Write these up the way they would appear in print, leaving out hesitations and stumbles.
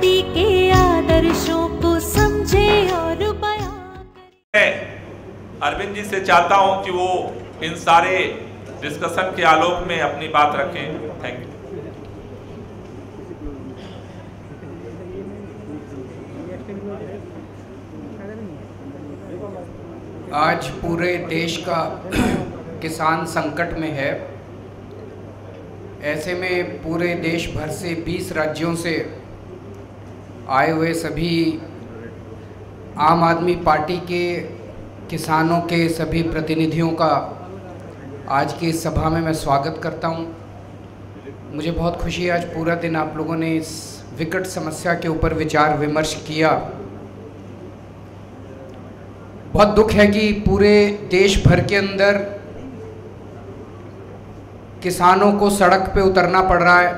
Party के आदर्शों को समझे और बयां करे। अरविंद जी से चाहता हूं कि वो इन सारे डिस्कशन के आलोक में अपनी बात रखें। Thank you. आज पूरे देश का किसान संकट में है। ऐसे में पूरे देश भर से 20 राज्यों से आए हुए सभी आम आदमी पार्टी के किसानों के सभी प्रतिनिधियों का आज की इस सभा में मैं स्वागत करता हूं। मुझे बहुत खुशी है आज पूरा दिन आप लोगों ने इस विकट समस्या के ऊपर विचार विमर्श किया। बहुत दुख है कि पूरे देश भर के अंदर किसानों को सड़क पे उतरना पड़ रहा है,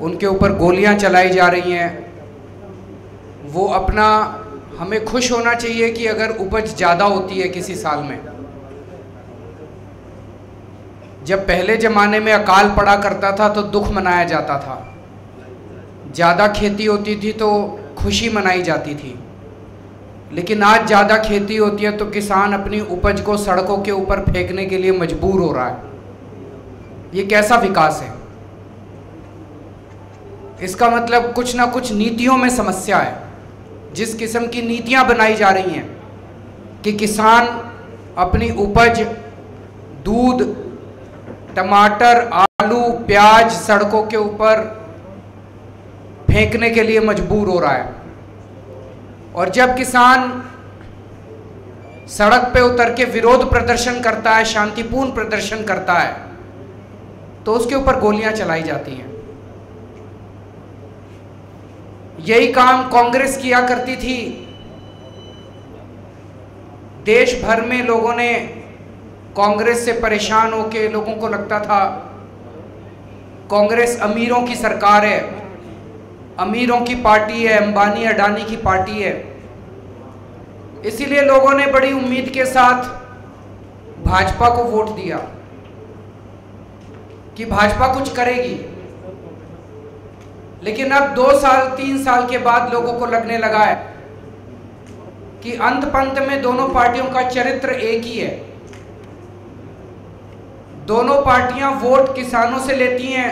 उनके ऊपर गोलियां चलाई जा रही हैं। वो अपना हमें खुश होना चाहिए कि अगर उपज ज़्यादा होती है किसी साल में। जब पहले ज़माने में अकाल पड़ा करता था तो दुख मनाया जाता था, ज़्यादा खेती होती थी तो खुशी मनाई जाती थी। लेकिन आज ज़्यादा खेती होती है तो किसान अपनी उपज को सड़कों के ऊपर फेंकने के लिए मजबूर हो रहा है। ये कैसा विकास है? इसका मतलब कुछ ना कुछ नीतियों में समस्या है। जिस किस्म की नीतियां बनाई जा रही हैं कि किसान अपनी उपज दूध, टमाटर, आलू, प्याज सड़कों के ऊपर फेंकने के लिए मजबूर हो रहा है, और जब किसान सड़क पे उतर के विरोध प्रदर्शन करता है, शांतिपूर्ण प्रदर्शन करता है, तो उसके ऊपर गोलियां चलाई जाती हैं। यही काम कांग्रेस किया करती थी। देश भर में लोगों ने कांग्रेस से परेशान होकर, लोगों को लगता था कांग्रेस अमीरों की सरकार है, अमीरों की पार्टी है, अंबानी अडानी की पार्टी है। इसीलिए लोगों ने बड़ी उम्मीद के साथ भाजपा को वोट दिया कि भाजपा कुछ करेगी। लेकिन अब 2 साल 3 साल के बाद लोगों को लगने लगा है कि अंत पंत में दोनों पार्टियों का चरित्र एक ही है। दोनों पार्टियां वोट किसानों से लेती हैं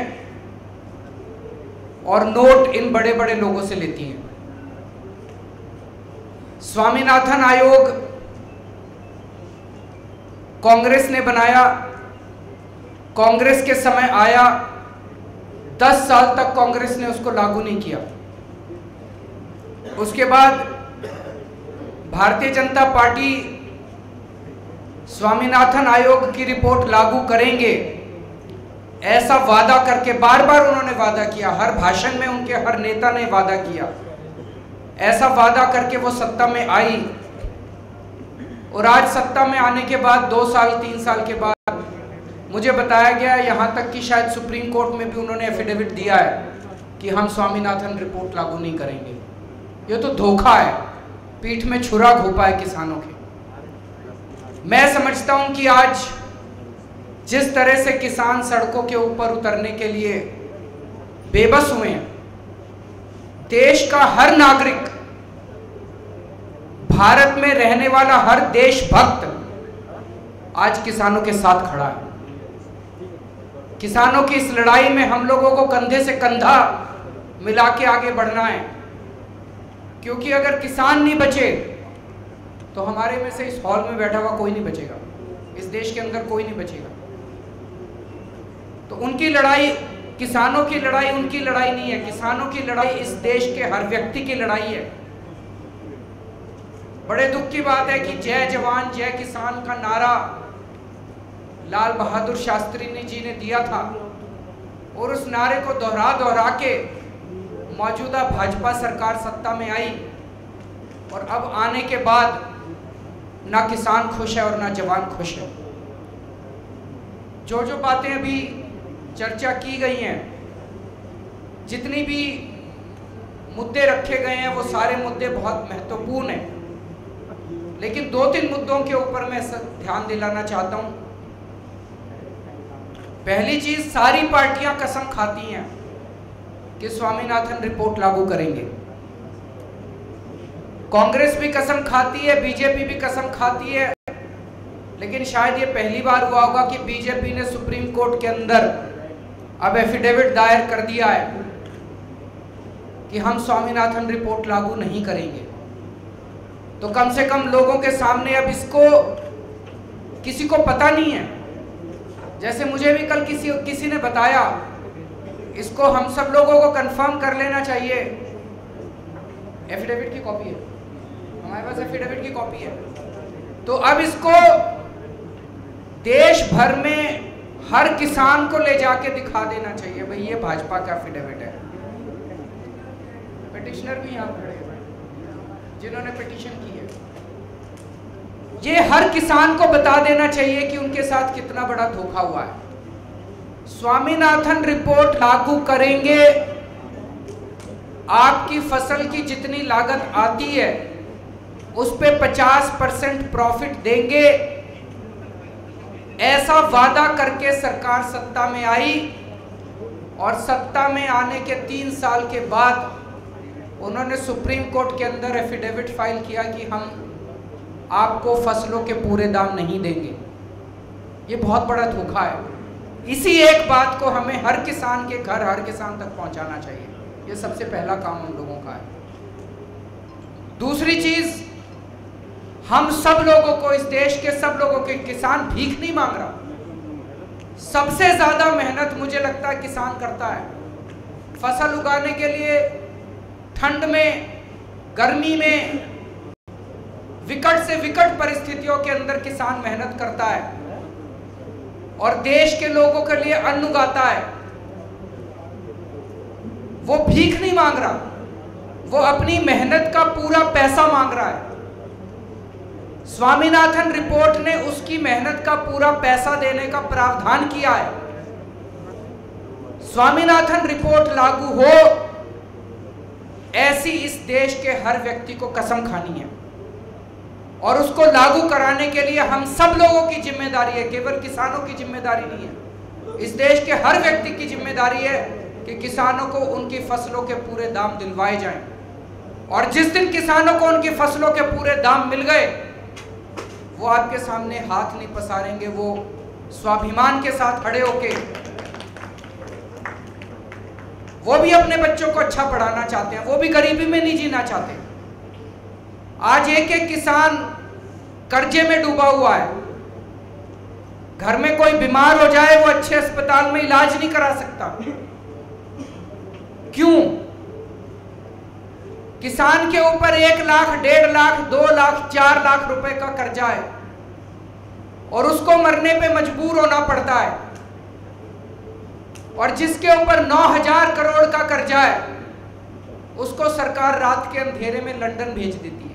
और नोट इन बड़े बड़े लोगों से लेती हैं। स्वामीनाथन आयोग कांग्रेस ने बनाया, कांग्रेस के समय आया, 10 साल तक कांग्रेस ने उसको लागू नहीं किया। उसके बाद भारतीय जनता पार्टी स्वामीनाथन आयोग की रिपोर्ट लागू करेंगे ऐसा वादा करके, बार बार उन्होंने वादा किया, हर भाषण में उनके हर नेता ने वादा किया, ऐसा वादा करके वो सत्ता में आई। और आज सत्ता में आने के बाद 2 साल 3 साल के बाद मुझे बताया गया, यहाँ तक कि शायद सुप्रीम कोर्ट में भी उन्होंने एफिडेविट दिया है कि हम स्वामीनाथन रिपोर्ट लागू नहीं करेंगे। ये तो धोखा है, पीठ में छुरा घोंपा है किसानों के। मैं समझता हूं कि आज जिस तरह से किसान सड़कों के ऊपर उतरने के लिए बेबस हुए हैं, देश का हर नागरिक, भारत में रहने वाला हर देशभक्त आज किसानों के साथ खड़ा है। किसानों की इस लड़ाई में हम लोगों को कंधे से कंधा मिला के आगे बढ़ना है, क्योंकि अगर किसान नहीं बचे तो हमारे में से इस हॉल में बैठा हुआ कोई नहीं बचेगा, इस देश के अंदर कोई नहीं बचेगा। तो उनकी लड़ाई, किसानों की लड़ाई उनकी लड़ाई नहीं है, किसानों की लड़ाई इस देश के हर व्यक्ति की लड़ाई है। बड़े दुख की बात है कि जय जवान जय किसान का नारा लाल बहादुर शास्त्री जी ने दिया था, और उस नारे को दोहरा दोहरा के मौजूदा भाजपा सरकार सत्ता में आई, और अब आने के बाद ना किसान खुश है और ना जवान खुश है। जो जो बातें अभी चर्चा की गई हैं, जितनी भी मुद्दे रखे गए हैं, वो सारे मुद्दे बहुत महत्वपूर्ण हैं। लेकिन 2-3 मुद्दों के ऊपर मैं ध्यान दिलाना चाहता हूं। पहली चीज, सारी पार्टियां कसम खाती हैं कि स्वामीनाथन रिपोर्ट लागू करेंगे। कांग्रेस भी कसम खाती है, बीजेपी भी कसम खाती है, लेकिन शायद ये पहली बार हुआ होगा कि बीजेपी ने सुप्रीम कोर्ट के अंदर अब एफिडेविट दायर कर दिया है कि हम स्वामीनाथन रिपोर्ट लागू नहीं करेंगे। तो कम से कम लोगों के सामने अब इसको किसी को पता नहीं है, जैसे मुझे भी कल किसी ने बताया, इसको हम सब लोगों को कंफर्म कर लेना चाहिए। एफिडेविट की कॉपी है हमारे पास, एफिडेविट की कॉपी है। तो अब इसको देश भर में हर किसान को ले जाके दिखा देना चाहिए, भाई ये भाजपा का एफिडेविट है। पिटिशनर भी यहाँ खड़े हैं जिन्होंने पिटीशन की है, ये हर किसान को बता देना चाहिए कि उनके साथ कितना बड़ा धोखा हुआ है। स्वामीनाथन रिपोर्ट लागू करेंगे, आपकी फसल की जितनी लागत आती है उस पे 50% प्रॉफिट देंगे, ऐसा वादा करके सरकार सत्ता में आई। और सत्ता में आने के 3 साल के बाद उन्होंने सुप्रीम कोर्ट के अंदर एफिडेविट फाइल किया कि हम आपको फसलों के पूरे दाम नहीं देंगे। ये बहुत बड़ा धोखा है। इसी एक बात को हमें हर किसान के घर, हर किसान तक पहुंचाना चाहिए। ये सबसे पहला काम हम लोगों का है। दूसरी चीज, हम सब लोगों को, इस देश के सब लोगों के, किसान भीख नहीं मांग रहा, सबसे ज्यादा मेहनत मुझे लगता है किसान करता है। फसल उगाने के लिए ठंड में, गर्मी में, विकट से विकट परिस्थितियों के अंदर किसान मेहनत करता है और देश के लोगों के लिए अन्न उगाता है। वो भीख नहीं मांग रहा, वो अपनी मेहनत का पूरा पैसा मांग रहा है। स्वामीनाथन रिपोर्ट ने उसकी मेहनत का पूरा पैसा देने का प्रावधान किया है। स्वामीनाथन रिपोर्ट लागू हो, ऐसी इस देश के हर व्यक्ति को कसम खानी है और उसको लागू कराने के लिए हम सब लोगों की जिम्मेदारी है, केवल किसानों की जिम्मेदारी नहीं है। इस देश के हर व्यक्ति की जिम्मेदारी है कि किसानों को उनकी फसलों के पूरे दाम दिलवाए जाएं। और जिस दिन किसानों को उनकी फसलों के पूरे दाम मिल गए, वो आपके सामने हाथ नहीं पसारेंगे, वो स्वाभिमान के साथ खड़े होके, वो भी अपने बच्चों को अच्छा पढ़ाना चाहते हैं, वो भी गरीबी में नहीं जीना चाहते। आज एक एक किसान कर्जे में डूबा हुआ है। घर में कोई बीमार हो जाए, वो अच्छे अस्पताल में इलाज नहीं करा सकता। क्यों? किसान के ऊपर 1 लाख, 1.5 लाख, 2 लाख, 4 लाख रुपए का कर्जा है और उसको मरने पे मजबूर होना पड़ता है। और जिसके ऊपर 9,000 करोड़ का कर्जा है, उसको सरकार रात के अंधेरे में लंदन भेज देती है।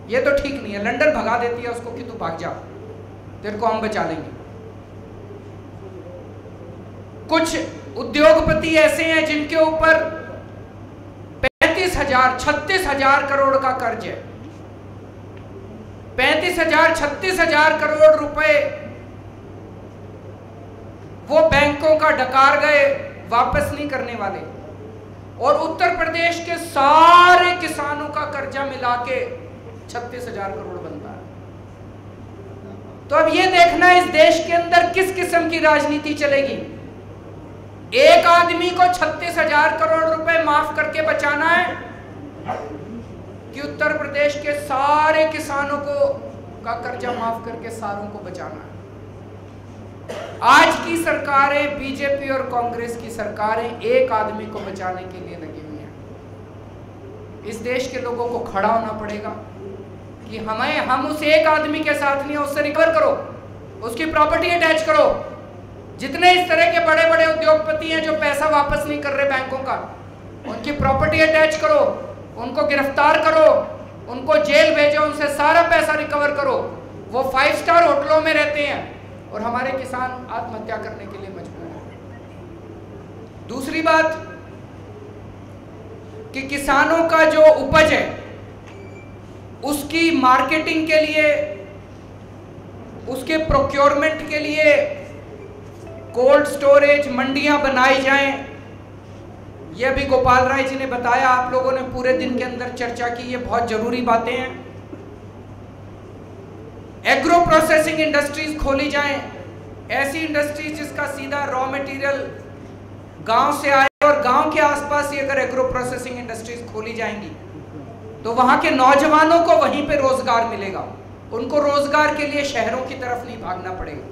ये तो ठीक नहीं है, लंदन भगा देती है उसको कि तू भाग जा, तेरे को हम बचा लेंगे। कुछ उद्योगपति ऐसे हैं जिनके ऊपर 35,000, 36,000 करोड़ का कर्ज है। 35,000, 36,000 करोड़ रुपए वो बैंकों का डकार गए, वापस नहीं करने वाले। और उत्तर प्रदेश के सारे किसानों का कर्जा मिला के 36,000 करोड़ बनता है। तो अब ये देखना है इस देश के अंदर किस किस्म की राजनीति चलेगी। एक आदमी को 36,000 करोड़ रुपए माफ करके बचाना है कि उत्तर प्रदेश के सारे किसानों को का कर्जा माफ करके सारों को बचाना है। आज की सरकारें, बीजेपी और कांग्रेस की सरकारें एक आदमी को बचाने के लिए लगी हुई हैं। इस देश के लोगों को खड़ा होना पड़ेगा कि हम उस एक आदमी के साथ नहीं है, उससे रिकवर करो, उसकी प्रॉपर्टी अटैच करो। जितने इस तरह के बड़े बड़े उद्योगपति हैं जो पैसा वापस नहीं कर रहे बैंकों का, उनकी प्रॉपर्टी अटैच करो, उनको गिरफ्तार करो, उनको जेल भेजो, उनसे सारा पैसा रिकवर करो। वो 5 स्टार होटलों में रहते हैं और हमारे किसान आत्महत्या करने के लिए मजबूर हैं। दूसरी बात कि किसानों का जो उपज है उसकी मार्केटिंग के लिए, उसके प्रोक्योरमेंट के लिए कोल्ड स्टोरेज, मंडियां बनाई जाएं, ये अभी गोपाल राय जी ने बताया, आप लोगों ने पूरे दिन के अंदर चर्चा की, ये बहुत जरूरी बातें हैं। एग्रो प्रोसेसिंग इंडस्ट्रीज खोली जाएं, ऐसी इंडस्ट्रीज जिसका सीधा रॉ मटेरियल गांव से आए, और गांव के आसपास ही अगर एग्रो प्रोसेसिंग इंडस्ट्रीज खोली जाएंगी तो वहां के नौजवानों को वहीं पे रोजगार मिलेगा, उनको रोजगार के लिए शहरों की तरफ नहीं भागना पड़ेगा।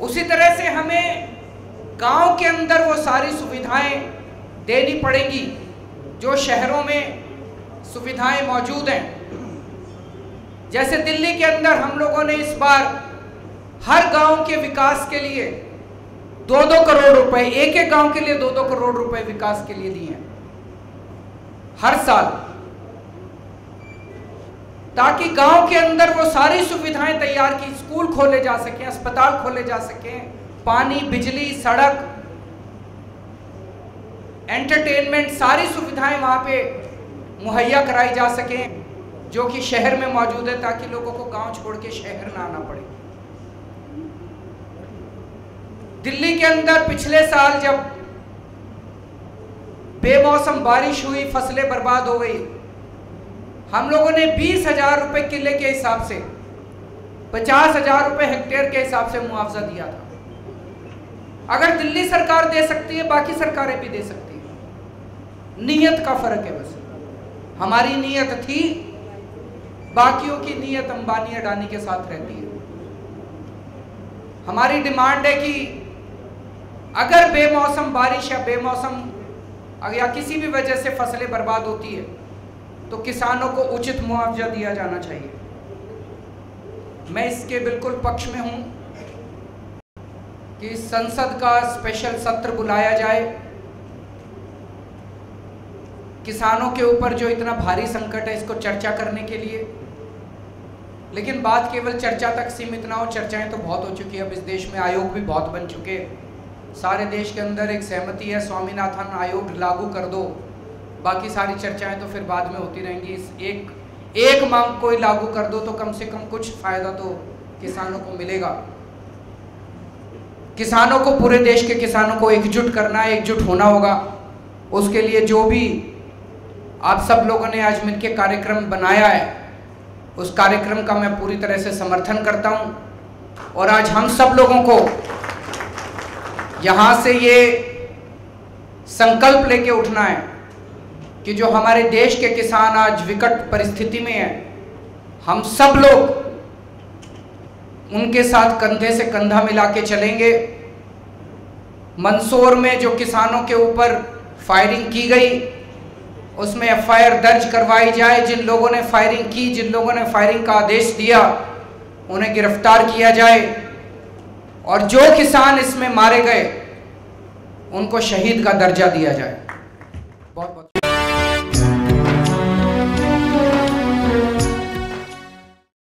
उसी तरह से हमें गांव के अंदर वो सारी सुविधाएं देनी पड़ेंगी जो शहरों में सुविधाएं मौजूद हैं। जैसे दिल्ली के अंदर हम लोगों ने इस बार हर गांव के विकास के लिए 2-2 करोड़ रुपए, एक गांव के लिए 2-2 करोड़ रुपए विकास के लिए दिए हैं हर साल, ताकि गांव के अंदर वो सारी सुविधाएं तैयार की, स्कूल खोले जा सकें, अस्पताल खोले जा सकें, पानी, बिजली, सड़क, एंटरटेनमेंट, सारी सुविधाएं वहां पे मुहैया कराई जा सकें जो कि शहर में मौजूद है, ताकि लोगों को गांव छोड़ के शहर ना आना पड़े। दिल्ली के अंदर पिछले साल जब बेमौसम बारिश हुई, फसलें बर्बाद हो गई, हम लोगों ने 20,000 रुपए किले के हिसाब से, 50,000 रुपए हेक्टेयर के हिसाब से मुआवजा दिया था। अगर दिल्ली सरकार दे सकती है, बाकी सरकारें भी दे सकती है। नीयत का फर्क है बस। हमारी नीयत थी, बाकियों की नीयत अंबानी अडानी के साथ रहती है। हमारी डिमांड है कि अगर बेमौसम बारिश या बेमौसम या किसी भी वजह से फसलें बर्बाद होती है तो किसानों को उचित मुआवजा दिया जाना चाहिए। मैं इसके बिल्कुल पक्ष में हूं कि संसद का स्पेशल सत्र बुलाया जाए, किसानों के ऊपर जो इतना भारी संकट है इसको चर्चा करने के लिए। लेकिन बात केवल चर्चा तक सीमित ना हो, चर्चाएं तो बहुत हो चुकी है, अब इस देश में आयोग भी बहुत बन चुके हैं। सारे देश के अंदर एक सहमति है, स्वामीनाथन आयोग लागू कर दो, बाकी सारी चर्चाएं तो फिर बाद में होती रहेंगी। इस एक मांग कोई लागू कर दो तो कम से कम कुछ फायदा तो किसानों को मिलेगा। किसानों को, पूरे देश के किसानों को एकजुट करना है, एकजुट होना होगा। उसके लिए जो भी आप सब लोगों ने आज मिलकर कार्यक्रम बनाया है, उस कार्यक्रम का मैं पूरी तरह से समर्थन करता हूं। और आज हम सब लोगों को यहां से ये संकल्प लेके उठना है कि जो हमारे देश के किसान आज विकट परिस्थिति में हैं, हम सब लोग उनके साथ कंधे से कंधा मिला के चलेंगे। मंदसौर में जो किसानों के ऊपर फायरिंग की गई, उसमें एफआईआर दर्ज करवाई जाए। जिन लोगों ने फायरिंग की, जिन लोगों ने फायरिंग का आदेश दिया, उन्हें गिरफ्तार किया जाए। और जो किसान इसमें मारे गए उनको शहीद का दर्जा दिया जाए। बहुत बहुत